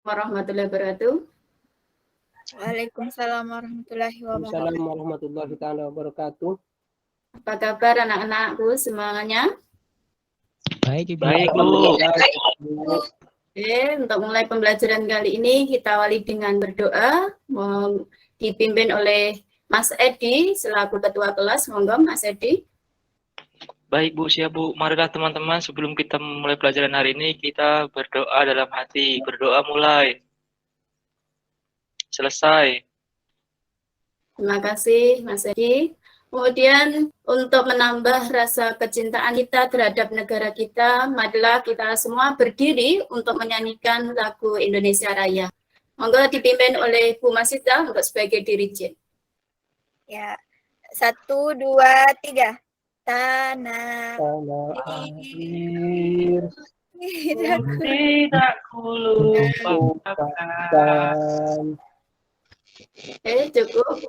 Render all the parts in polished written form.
Warahmatullahi wabarakatuh. Waalaikumsalam warahmatullahi wabarakatuh. Assalamualaikum warahmatullahi wabarakatuh. Apa kabar anak-anakku semuanya? Baik, Ibu. Baik, Bu. Oke, untuk mulai pembelajaran kali ini kita awali dengan berdoa, dipimpin oleh Mas Edi selaku ketua kelas. Monggo Mas Edi. Baik Bu, siap Bu. Marilah teman-teman sebelum kita memulai pelajaran hari ini kita berdoa dalam hati. Berdoa mulai. Selesai. Terima kasih Mas Edi. Kemudian untuk menambah rasa kecintaan kita terhadap negara kita, marilah kita semua berdiri untuk menyanyikan lagu Indonesia Raya. Monggo dipimpin oleh Bu Masita untuk sebagai dirjen. Ya, 1, 2, 3. Tanah air Tidak kulupakan. Cukup.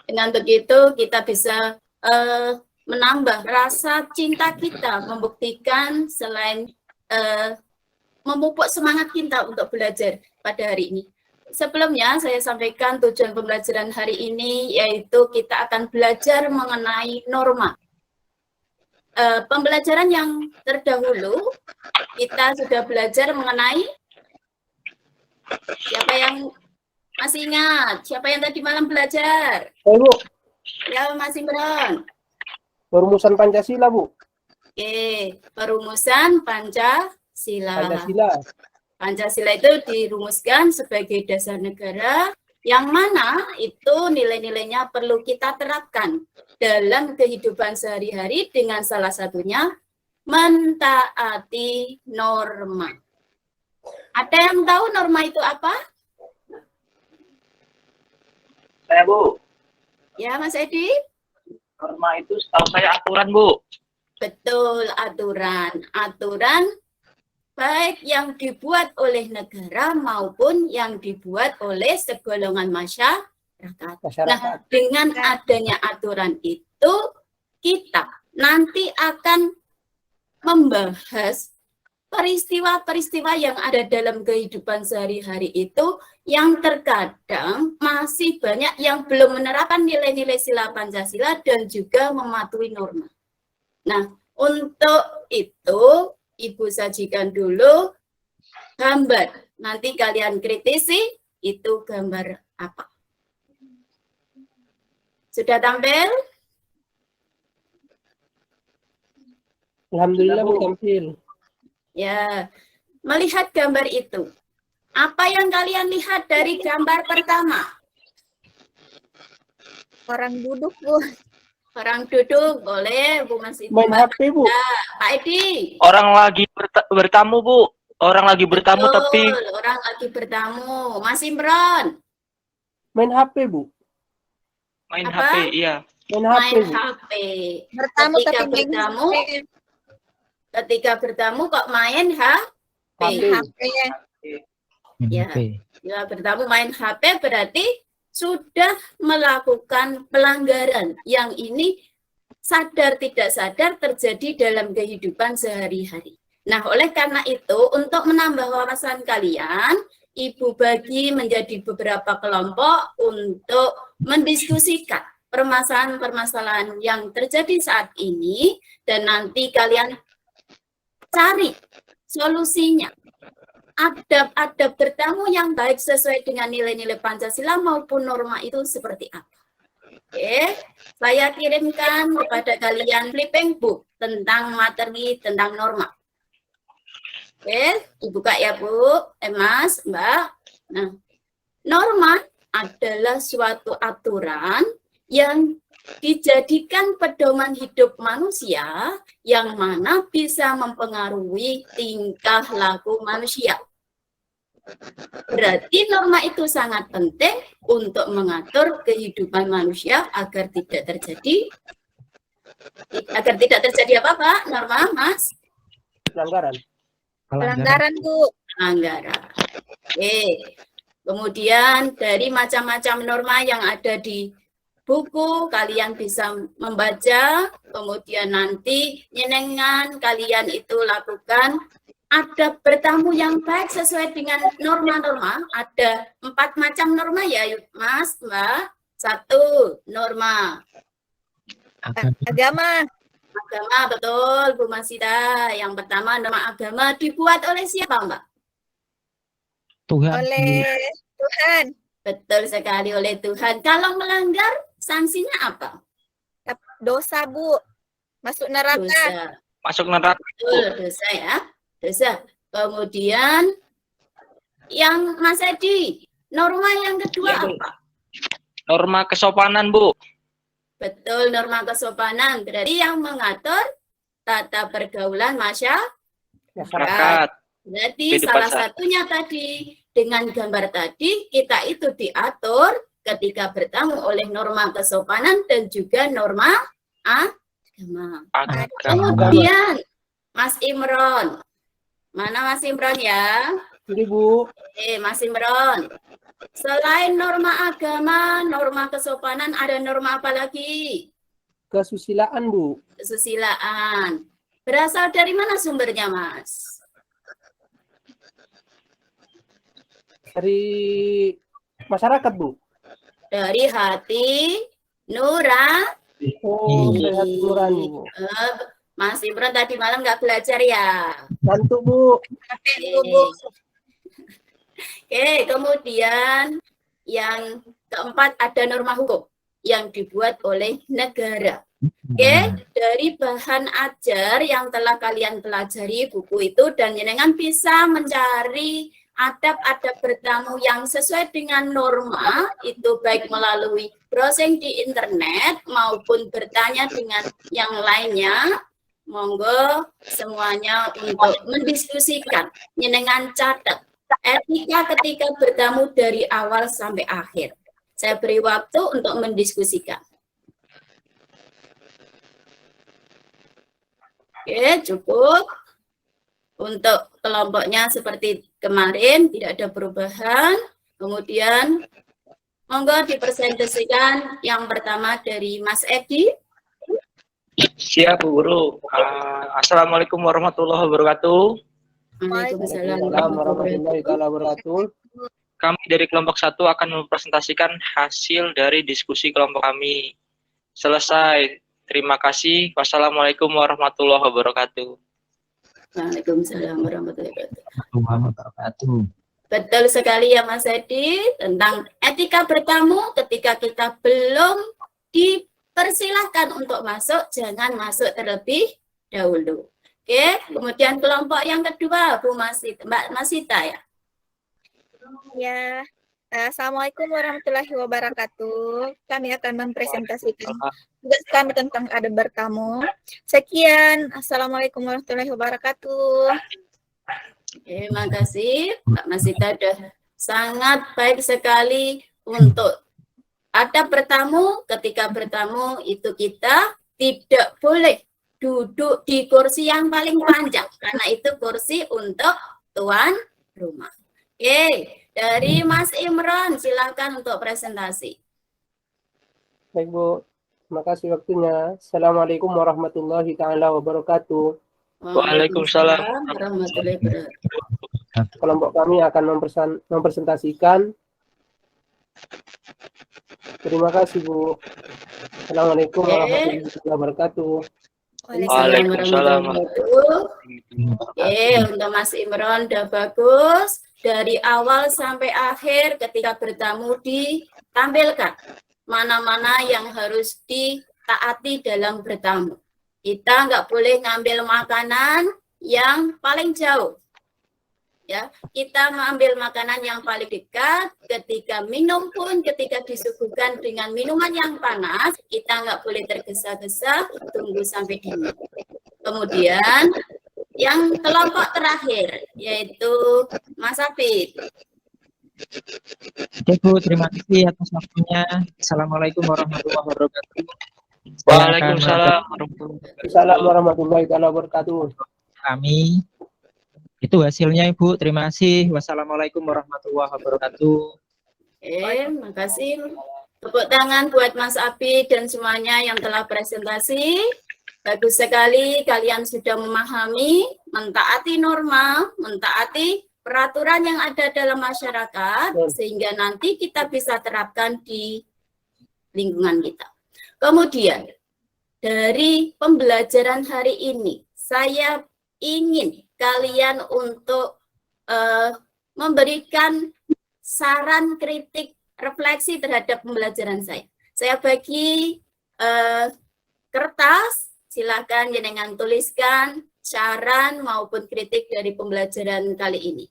Dengan begitu kita bisa menambah rasa cinta kita, membuktikan selain memupuk semangat kita untuk belajar pada hari ini. Sebelumnya saya sampaikan tujuan pembelajaran hari ini yaitu kita akan belajar mengenai norma. Pembelajaran yang terdahulu kita sudah belajar mengenai, siapa yang masih ingat? Siapa yang tadi malam belajar? Bu. Ya, Mas Imron. Perumusan Pancasila, Bu. Oke, perumusan Pancasila. Pancasila itu dirumuskan sebagai dasar negara yang mana itu nilai-nilainya perlu kita terapkan dalam kehidupan sehari-hari dengan salah satunya mentaati norma. Ada yang tahu norma itu apa? Saya Bu. Ya, Mas Edi? Norma itu setahu saya aturan Bu. Betul, aturan. Aturan baik yang dibuat oleh negara maupun yang dibuat oleh segolongan masyarakat. Nah, dengan adanya aturan itu, kita nanti akan membahas peristiwa-peristiwa yang ada dalam kehidupan sehari-hari itu yang terkadang masih banyak yang belum menerapkan nilai-nilai sila Pancasila dan juga mematuhi norma. Nah, untuk itu Ibu sajikan dulu gambar. Nanti kalian kritisi itu gambar apa. Sudah tampil? Alhamdulillah Bu, tampil. Ya, melihat gambar itu. Apa yang kalian lihat dari gambar pertama? orang duduk, Bu. Orang duduk, boleh Bu Mas Ibu. Main HP, Bu. Ya, Pak Edi. Orang lagi bertamu Bu. Orang lagi bertamu. Betul, Tapi orang lagi bertamu. Mas Imron. Main HP, Bu. main Apa? HP, iya. Main HP. Bertamu Ketika tapi bertamu, ketika bertamu kok main HP? HP-nya. Ya, ya, bertamu main HP berarti sudah melakukan pelanggaran yang ini sadar tidak sadar terjadi dalam kehidupan sehari-hari. Nah, oleh karena itu untuk menambah wawasan kalian, Ibu bagi menjadi beberapa kelompok untuk mendiskusikan permasalahan-permasalahan yang terjadi saat ini dan nanti kalian cari solusinya. Adab-adab bertamu yang baik sesuai dengan nilai-nilai Pancasila maupun norma itu seperti apa. Oke, saya kirimkan kepada kalian flipping book tentang materi tentang norma. Oke, dibuka ya Bu, Mas, Mbak. Nah, norma adalah suatu aturan yang dijadikan pedoman hidup manusia yang mana bisa mempengaruhi tingkah laku manusia. Berarti norma itu sangat penting untuk mengatur kehidupan manusia agar tidak terjadi apa-apa, norma, Mas? Pelanggaran, Bu. Pelanggaran. Oke. Kemudian dari macam-macam norma yang ada di buku, kalian bisa membaca, kemudian nanti nyenengan kalian itu lakukan adab bertamu yang baik sesuai dengan norma-norma. Ada 4 macam norma ya, Mas, Mbak. 1, norma Agama. agama, betul, Bu Masita. Yang pertama, norma agama dibuat oleh siapa, Mbak? Tuhan. Oleh Tuhan. Betul sekali, oleh Tuhan. Kalau melanggar, sanksinya apa? Dosa, Bu. Masuk neraka. Dosa. Masuk neraka. Betul, dosa ya. Dosa. Kemudian, yang Mas Edi, norma yang kedua Iya, Bu. apa? Norma kesopanan, Bu. Betul, norma kesopanan. Berarti yang mengatur tata pergaulan Masyarakat. Berarti Kehidupan salah sehari. satunya tadi, dengan gambar tadi, kita itu diatur ketika bertamu oleh norma kesopanan dan juga norma agama. Agama. Kemudian, Mas Imron. Mana Mas Imron ya? Jadi Bu, Mas Imron. Selain norma agama, norma kesopanan, ada norma apa lagi? kesusilaan Bu. Kesusilaan. Berasal dari mana sumbernya, Mas? Dari masyarakat Bu. Dari hati nurani. Oh, dari hati nurani Bu. Mas Imron tadi malam nggak belajar ya? Bantu Bu. Bu. Oke, kemudian yang keempat ada norma hukum yang dibuat oleh negara. Oke, dari bahan ajar yang telah kalian pelajari buku itu dan jenengan bisa mencari adab-adab bertamu yang sesuai dengan norma itu baik melalui browsing di internet maupun bertanya dengan yang lainnya. Monggo semuanya untuk mendiskusikan jenengan catat etika ketika bertamu dari awal sampai akhir. Saya beri waktu untuk mendiskusikan. Oke, cukup. Untuk kelompoknya seperti kemarin, tidak ada perubahan. Kemudian, monggo dipresentasikan yang pertama dari Mas Edi. Siap, Bu Guru. Assalamualaikum warahmatullahi wabarakatuh. Waalaikumsalam Warahmatullahi wabarakatuh. Kami dari kelompok 1 akan mempresentasikan hasil dari diskusi kelompok kami. Selesai. Terima kasih. Wassalamualaikum warahmatullahi wabarakatuh. Waalaikumsalam warahmatullahi wabarakatuh. Betul sekali ya Mas Edi tentang etika bertamu ketika kita belum dipersilahkan untuk masuk, jangan masuk terlebih dahulu. Oke, kemudian kelompok yang kedua Bu Masita, Mbak Masita ya. Ya. Assalamualaikum warahmatullahi wabarakatuh. Kami akan mempresentasikan tugas kami tentang adab bertamu. Sekian. Assalamualaikum warahmatullahi wabarakatuh. Terima kasih Mbak Masita, sudah sangat baik sekali untuk adab bertamu. Ketika bertamu itu kita tidak boleh duduk di kursi yang paling panjang karena itu kursi untuk tuan rumah. Oke, dari Mas Imron silakan untuk presentasi. Baik Bu, terima kasih waktunya. Assalamualaikum warahmatullahi taala wabarakatuh. Waalaikumsalam warahmatullahi wabarakatuh. Kelompok kami akan mempresentasikan. Terima kasih Bu. Assalamualaikum warahmatullahi wabarakatuh. Waalaikumsalam. Oke, untuk Mas Imron udah bagus. Dari awal sampai akhir ketika bertamu ditampilkan mana-mana yang harus ditaati dalam bertamu. Kita nggak boleh ngambil makanan yang paling jauh. Ya, kita mengambil makanan yang paling dekat. Ketika minum pun, ketika disuguhkan dengan minuman yang panas, kita nggak boleh tergesa-gesa, tunggu sampai dingin. Kemudian, yang kelompok terakhir, yaitu Mas Afid. Oke Bu, terima kasih atas waktunya. Assalamualaikum warahmatullahi wabarakatuh. Waalaikumsalam. Assalamualaikum warahmatullahi wabarakatuh. Kami itu hasilnya Ibu. Terima kasih. Wassalamualaikum warahmatullahi wabarakatuh. Terima kasih. Tepuk tangan buat Mas Afid dan semuanya yang telah presentasi. Bagus sekali kalian sudah memahami, mentaati norma, mentaati peraturan yang ada dalam masyarakat, sehingga nanti kita bisa terapkan di lingkungan kita. Kemudian, dari pembelajaran hari ini, saya ingin kalian untuk memberikan saran, kritik, refleksi terhadap pembelajaran saya. Saya bagi kertas, silakan jenengan tuliskan saran maupun kritik dari pembelajaran kali ini.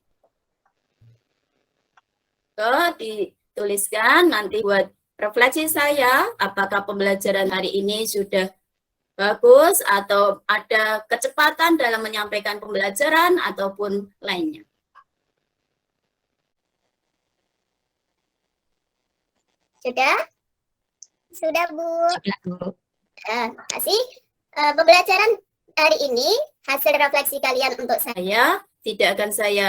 Dituliskan nanti buat refleksi saya, apakah pembelajaran hari ini sudah bagus atau ada kecepatan dalam menyampaikan pembelajaran ataupun lainnya. Sudah? Sudah, Bu. Sudah, Bu. Kasih. Pembelajaran hari ini, hasil refleksi kalian untuk saya. Saya tidak akan saya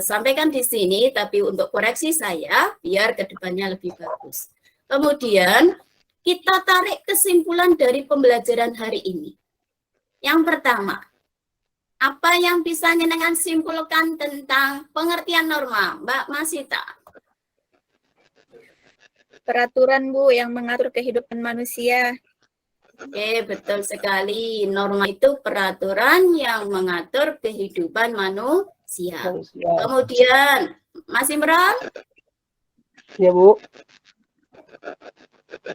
sampaikan di sini, tapi untuk koreksi saya, biar kedepannya lebih bagus. Kemudian, kita tarik kesimpulan dari pembelajaran hari ini. Yang pertama, apa yang bisa jenengan simpulkan tentang pengertian norma, Mbak Masita? Peraturan, Bu, yang mengatur kehidupan manusia. Oke, betul sekali. Norma itu peraturan yang mengatur kehidupan manusia. Kemudian, Mas Imran? Ya, Bu.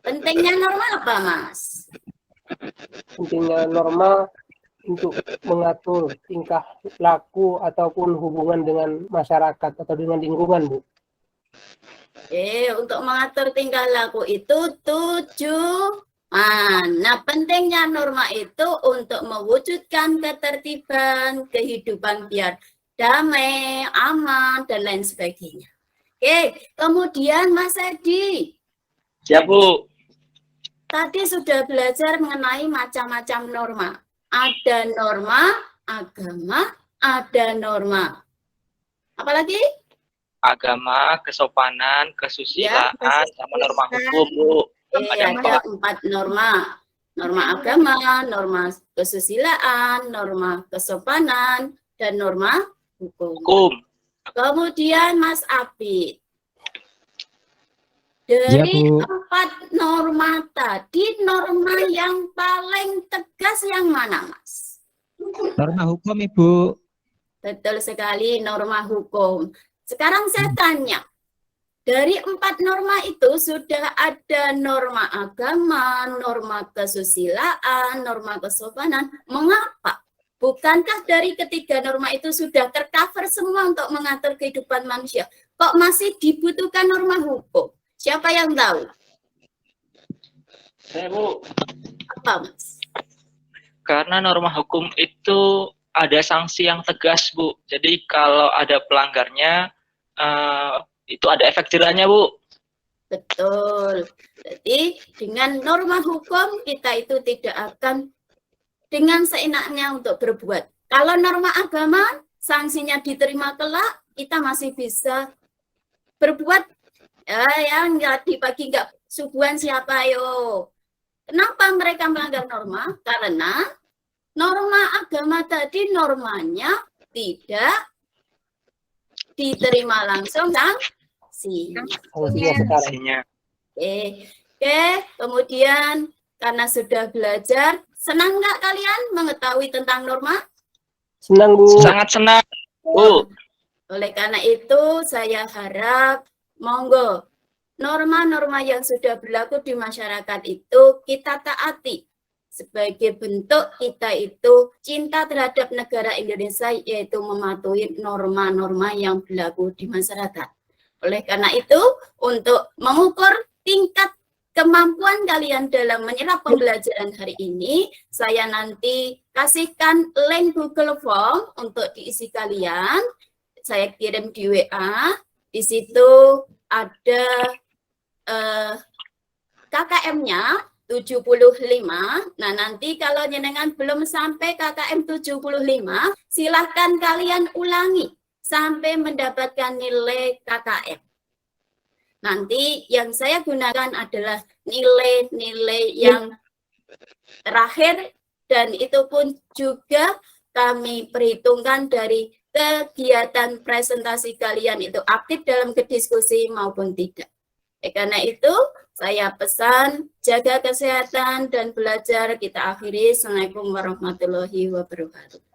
Pentingnya norma apa, Mas? Pentingnya norma untuk mengatur tingkah laku ataupun hubungan dengan masyarakat atau dengan lingkungan, Bu. Oke, untuk mengatur tingkah laku itu nah, pentingnya norma itu untuk mewujudkan ketertiban kehidupan biar damai, aman, dan lain sebagainya. Oke, kemudian Mas Edi. Siap, Bu. Tadi sudah belajar mengenai macam-macam norma. Ada norma agama, ada norma. Apalagi? Agama, kesopanan, kesusilaan, sama norma hukum, Bu. Ada 4 norma. Norma agama, norma kesusilaan, norma kesopanan, dan norma hukum. Kemudian Mas Apit. Dari 4 norma tadi, norma yang paling tegas yang mana, Mas? Norma hukum, Ibu. Betul sekali, norma hukum. Sekarang saya tanya, dari 4 norma itu sudah ada norma agama, norma kesusilaan, norma kesopanan. Mengapa? Bukankah dari ketiga norma itu sudah tercover semua untuk mengatur kehidupan manusia? Kok masih dibutuhkan norma hukum? Siapa yang tahu? Saya, Bu. Apa, Mas? Karena norma hukum itu ada sanksi yang tegas, Bu. Jadi kalau ada pelanggarnya, itu ada efek jerahnya, Bu. Betul. Jadi dengan norma hukum kita itu tidak akan dengan seenaknya untuk berbuat. Kalau norma agama sanksinya diterima kelak, kita masih bisa berbuat. Yang dibagi nggak subuhan siapa yo? Kenapa mereka melanggar norma? Karena norma agama tadi normanya tidak diterima langsung Sanksinya. Oke, kemudian karena sudah belajar, senang nggak kalian mengetahui tentang norma? Senang, Bu. Sangat senang, Bu. Oleh karena itu, saya harap monggo norma-norma yang sudah berlaku di masyarakat itu kita taati sebagai bentuk kita itu cinta terhadap negara Indonesia, yaitu mematuhi norma-norma yang berlaku di masyarakat. Oleh karena itu, untuk mengukur tingkat kemampuan kalian dalam menyerap pembelajaran hari ini, saya nanti kasihkan link Google Form untuk diisi kalian. Saya kirim di WA. Di situ ada KKM-nya 75. Nah, nanti kalau jenengan belum sampai KKM 75, silahkan kalian ulangi sampai mendapatkan nilai KKM. Nanti yang saya gunakan adalah nilai-nilai yang terakhir dan itu pun juga kami perhitungkan dari kegiatan presentasi kalian itu aktif dalam kediskusi maupun tidak. Karena itu, saya pesan jaga kesehatan dan belajar. Kita akhiri. Assalamualaikum warahmatullahi wabarakatuh.